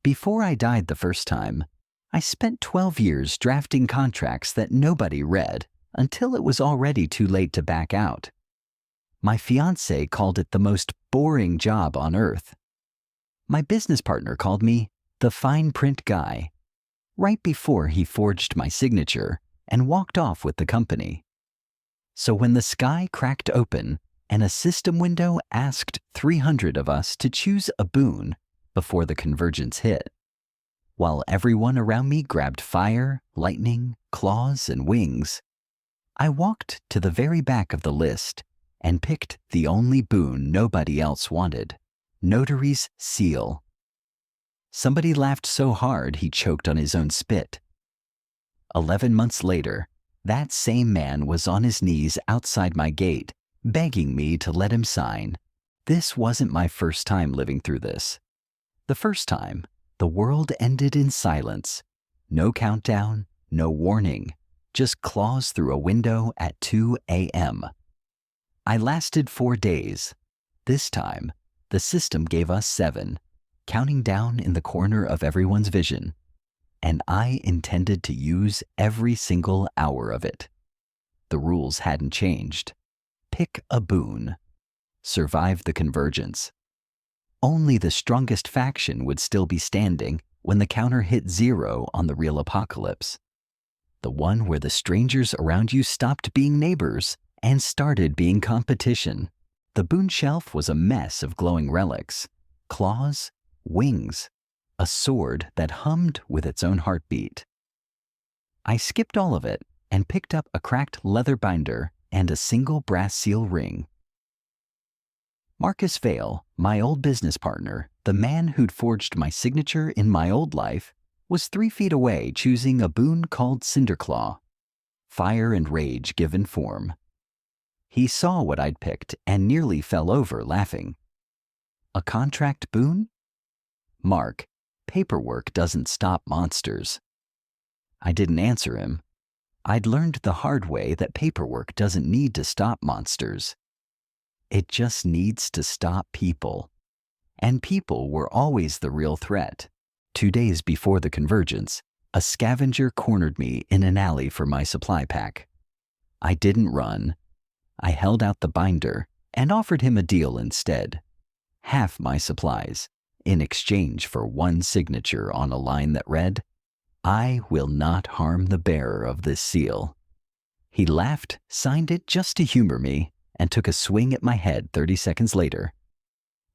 Before I died the first time, I spent 12 years drafting contracts that nobody read until it was already too late to back out. My fiancé called it the most boring job on earth. My business partner called me the fine print guy, right before he forged my signature and walked off with the company. So when the sky cracked open and a system window asked 300 of us to choose a boon before the convergence hit, while everyone around me grabbed fire, lightning, claws, and wings, I walked to the very back of the list and picked the only boon nobody else wanted, Notary's seal. Somebody laughed so hard he choked on his own spit. 11 months later, that same man was on his knees outside my gate, begging me to let him sign. This wasn't my first time living through this. The first time, the world ended in silence. No countdown, no warning, just claws through a window at 2 a.m. I lasted 4 days. This time, the system gave us 7, counting down in the corner of everyone's vision, and I intended to use every single hour of it. The rules hadn't changed. Pick a boon. Survive the convergence. Only the strongest faction would still be standing when the counter hit 0 on the real apocalypse. The one where the strangers around you stopped being neighbors and started being competition. The boon shelf was a mess of glowing relics, claws, wings, a sword that hummed with its own heartbeat. I skipped all of it and picked up a cracked leather binder and a single brass seal ring. Marcus Vale, my old business partner, the man who'd forged my signature in my old life, was 3 feet away choosing a boon called Cinderclaw, fire and rage given form. He saw what I'd picked and nearly fell over laughing. A contract boon? Mark, paperwork doesn't stop monsters. I didn't answer him. I'd learned the hard way that paperwork doesn't need to stop monsters. It just needs to stop people. And people were always the real threat. 2 days before the convergence, a scavenger cornered me in an alley for my supply pack. I didn't run. I held out the binder and offered him a deal instead. Half my supplies, in exchange for 1 signature on a line that read, "I will not harm the bearer of this seal." He laughed, signed it just to humor me, and took a swing at my head 30 seconds later.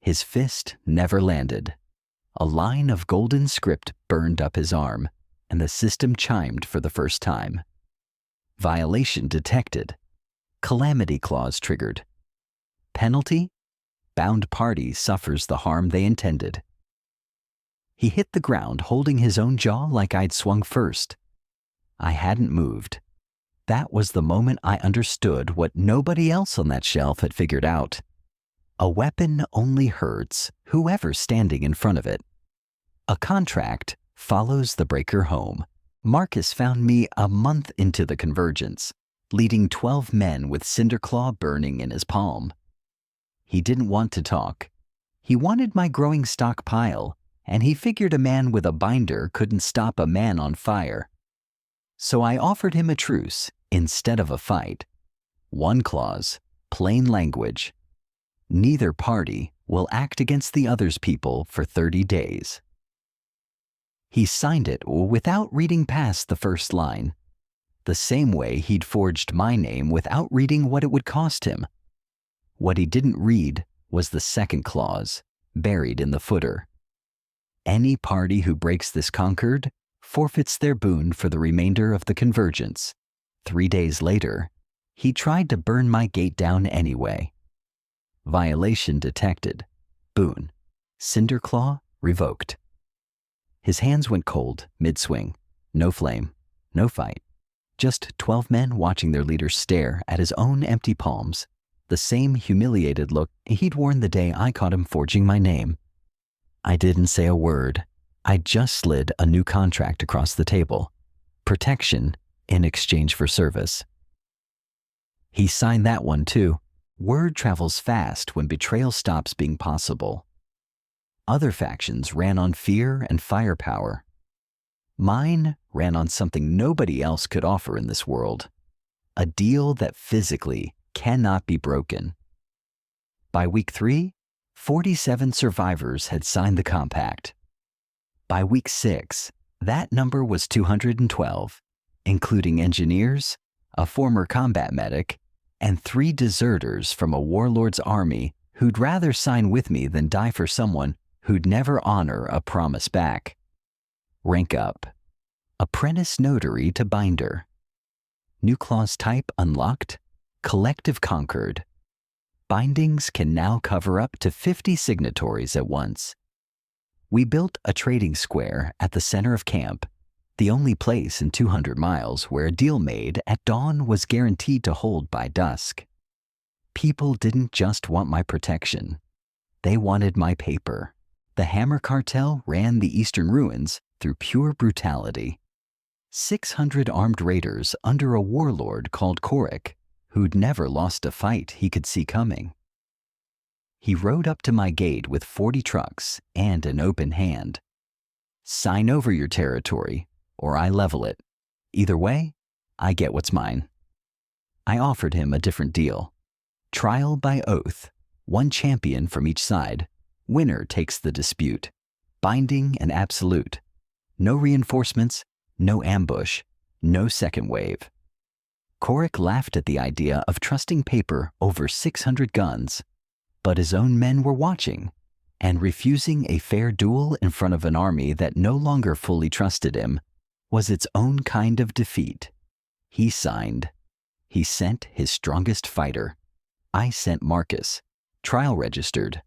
His fist never landed. A line of golden script burned up his arm, and the system chimed for the first time. Violation detected. Calamity clause triggered. Penalty? Bound party suffers the harm they intended. He hit the ground holding his own jaw like I'd swung first. I hadn't moved. That was the moment I understood what nobody else on that shelf had figured out. A weapon only hurts whoever's standing in front of it. A contract follows the breaker home. Marcus found me a month into the convergence, leading 12 men with Cinderclaw burning in his palm. He didn't want to talk. He wanted my growing stockpile, and he figured a man with a binder couldn't stop a man on fire. So I offered him a truce instead of a fight. 1 clause, plain language. Neither party will act against the other's people for 30 days. He signed it without reading past the first line, the same way he'd forged my name without reading what it would cost him. What he didn't read was the second clause, buried in the footer. Any party who breaks this concord forfeits their boon for the remainder of the convergence. 3 days later, he tried to burn my gate down anyway. Violation detected. Boon. Cinderclaw revoked. His hands went cold mid-swing. No flame, no fight. Just 12 men watching their leader stare at his own empty palms, the same humiliated look he'd worn the day I caught him forging my name. I didn't say a word. I just slid a new contract across the table. Protection in exchange for service. He signed that one too. Word travels fast when betrayal stops being possible. Other factions ran on fear and firepower. Mine ran on something nobody else could offer in this world, a deal that physically cannot be broken. By week 3, 47 survivors had signed the compact. By week 6, that number was 212, including engineers, a former combat medic, and 3 deserters from a warlord's army who'd rather sign with me than die for someone who'd never honor a promise back. Rank up. Apprentice Notary to Binder. New clause type unlocked. Collective conquered. Bindings can now cover up to 50 signatories at once. We built a trading square at the center of camp, the only place in 200 miles where a deal made at dawn was guaranteed to hold by dusk. People didn't just want my protection. They wanted my paper. The Hammer Cartel ran the Eastern Ruins through pure brutality. 600 armed raiders under a warlord called Korik, who'd never lost a fight he could see coming. He rode up to my gate with 40 trucks and an open hand. Sign over your territory, or I level it. Either way, I get what's mine. I offered him a different deal. Trial by oath, one champion from each side. Winner takes the dispute. Binding and absolute. No reinforcements, no ambush, no second wave. Korik laughed at the idea of trusting paper over 600 guns, but his own men were watching, and refusing a fair duel in front of an army that no longer fully trusted him was its own kind of defeat. He signed. He sent his strongest fighter. I sent Marcus, trial registered.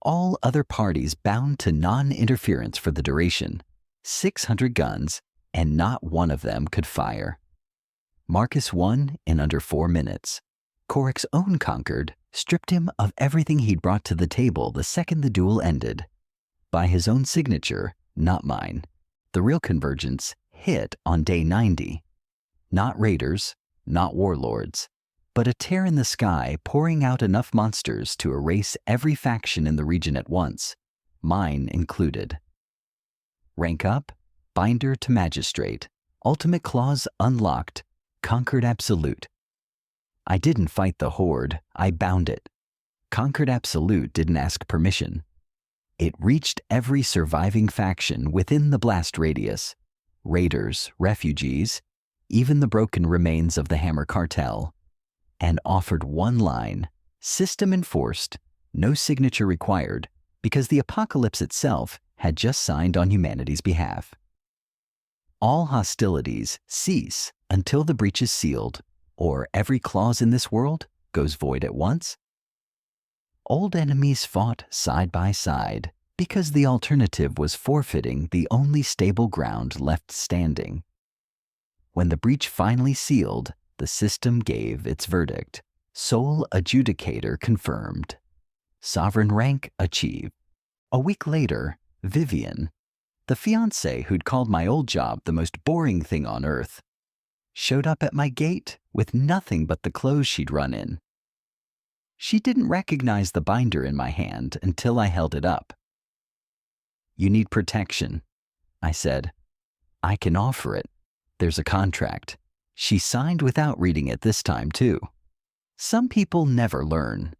All other parties bound to non-interference for the duration, 600 guns, and not one of them could fire. Marcus won in under 4 minutes. Korik's own conquered stripped him of everything he'd brought to the table the second the duel ended. By his own signature, not mine. The real Convergence hit on day 90. Not raiders, not warlords, but a tear in the sky pouring out enough monsters to erase every faction in the region at once, mine included. Rank up, Binder to Magistrate, Ultimate Clause unlocked, Conquered Absolute. I didn't fight the Horde, I bound it. Conquered Absolute didn't ask permission. It reached every surviving faction within the blast radius, raiders, refugees, even the broken remains of the Hammer Cartel, and offered one line, system enforced, no signature required, because the apocalypse itself had just signed on humanity's behalf. All hostilities cease until the breach is sealed, or every clause in this world goes void at once. Old enemies fought side by side because the alternative was forfeiting the only stable ground left standing. When the breach finally sealed, the system gave its verdict. Sole adjudicator confirmed. Sovereign rank achieved. A week later, Vivian, the fiancée who'd called my old job the most boring thing on earth, showed up at my gate with nothing but the clothes she'd run in. She didn't recognize the binder in my hand until I held it up. You need protection, I said. I can offer it. There's a contract. She signed without reading it this time, too. Some people never learn.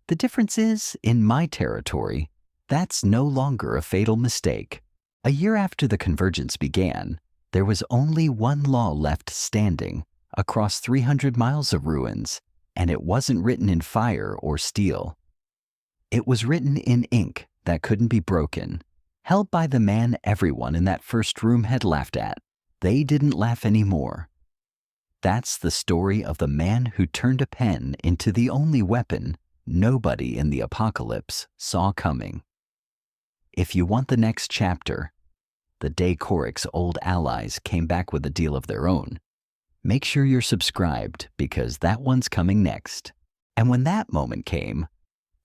The difference is, in my territory, that's no longer a fatal mistake. A year after the Convergence began, there was only one law left standing across 300 miles of ruins, and it wasn't written in fire or steel. It was written in ink that couldn't be broken, held by the man everyone in that first room had laughed at. They didn't laugh anymore. That's the story of the man who turned a pen into the only weapon nobody in the apocalypse saw coming. If you want the next chapter, the day Korik's old allies came back with a deal of their own, make sure you're subscribed because that one's coming next. And when that moment came,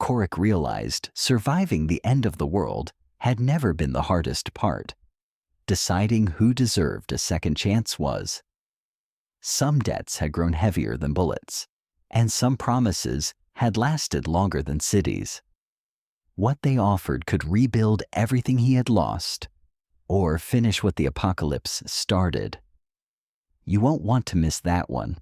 Korik realized surviving the end of the world had never been the hardest part. Deciding who deserved a second chance was. Some debts had grown heavier than bullets, and some promises had lasted longer than cities. What they offered could rebuild everything he had lost, or finish what the apocalypse started. You won't want to miss that one.